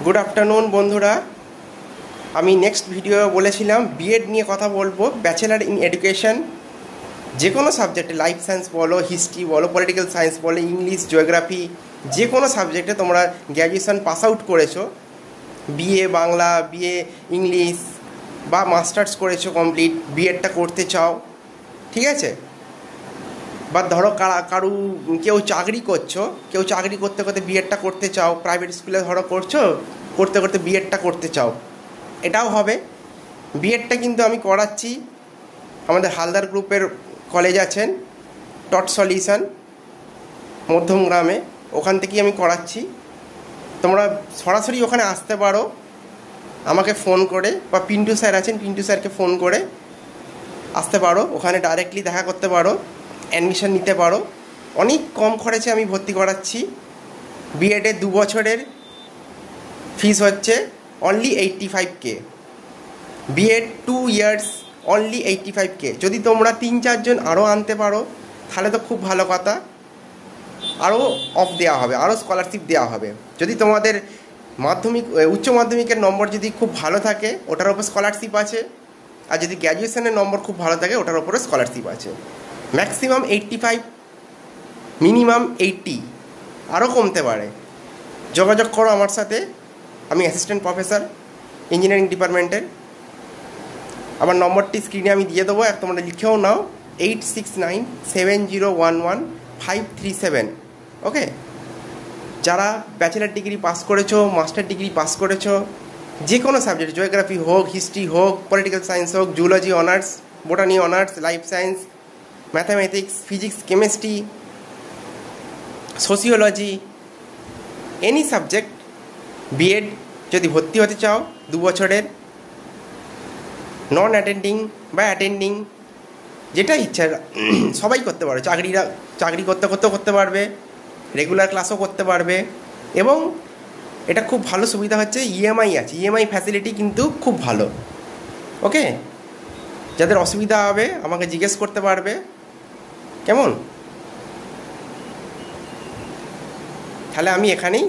Good afternoon বন্ধুরা। আমি next video বলেছিলাম বিএড নিয়ে কথা বলবো, ব্যাচেলার ইন এডুকেশন। যে কোনো সাবজেক্টে, লাইফ সায়েন্স বলো, হিস্ট্রি বলো, পলিটিক্যাল সায়েন্স বলো, ইংলিশ, জিওগ্রাফি, যে কোনো সাবজেক্টে তোমরা গ্র্যাজুয়েশন পাস আউট করেছো, বিএ বাংলা, বিএ ইংলিশ বা মাস্টার্স করেছো কমপ্লিট, বিএডটা করতে চাও, ঠিক আছে? বা ধরো কেউ চাকরি করছো, কেউ চাকরি করতে করতে বিএডটা করতে চাও, প্রাইভেট স্কুলে ধরো করছো, করতে করতে বিএডটা করতে চাও, এটাও হবে। বিএডটা কিন্তু আমি করাচ্ছি, আমাদের হালদার গ্রুপের কলেজ আছেন টট সলিউশন মধ্যমগ্রামে, ওখান থেকেই আমি করাচ্ছি। তোমরা সরাসরি ওখানে আসতে পারো, আমাকে ফোন করে, বা পিন্টু স্যার আছেন, পিন্টু স্যারকে ফোন করে আসতে পারো, ওখানে ডাইরেক্টলি দেখা করতে পারো, অ্যাডমিশন নিতে পারো। অনেক কম খরচে আমি ভর্তি করাচ্ছি। বিএডের 2 বছরের ফিস হচ্ছে only 85K, B Ed 2 years only 85K। যদি তোমরা 3-4 জন আরও আনতে পারো তাহলে তো খুব ভালো কথা, আরও অফ দেওয়া হবে, আরও স্কলারশিপ দেওয়া হবে। যদি তোমাদের মাধ্যমিক উচ্চ মাধ্যমিকের নম্বর যদি খুব ভালো থাকে ওটার ওপর স্কলারশিপ আছে, আর যদি গ্র্যাজুয়েশনের নম্বর খুব ভালো থাকে ওটার ওপরে স্কলারশিপ আছে। ম্যাক্সিমাম 85, মিনিমাম 80, আরও কমতে পারে। যোগাযোগ করো আমার সাথে, আমি অ্যাসিস্ট্যান্ট প্রফেসর ইঞ্জিনিয়ারিং ডিপার্টমেন্টের। আমার নম্বরটি স্ক্রিনে আমি দিয়ে দেবো, তোমরা লিখেও নাও, 8697011537। ওকে, যারা ব্যাচেলার ডিগ্রি পাস করেছো, মাস্টার ডিগ্রি পাস করেছো, যে কোনো সাবজেক্ট, জিওগ্রাফি হোক, হিস্ট্রি হোক, পলিটিক্যাল সায়েন্স হোক, zoology honours, botany honours, life science, mathematics, physics, chemistry, sociology, any subject, BEd যদি ভর্তি হতে চাও 2 বছরের, নন অ্যাটেন্ডিং বা অ্যাটেন্ডিং, যেটা ইচ্ছা সবাই করতে পারো। চাকরি করতে করতেও করতে পারবে, রেগুলার ক্লাসও করতে পারবে। এবং এটা খুব ভালো সুবিধা হচ্ছে, ইএমআই আছে, ইএমআই ফ্যাসিলিটি কিন্তু খুব ভালো। ওকে, যাদের অসুবিধা হবে আমাকে জিজ্ঞেস করতে পারবে, কেমন? তাহলে আমি এখানেই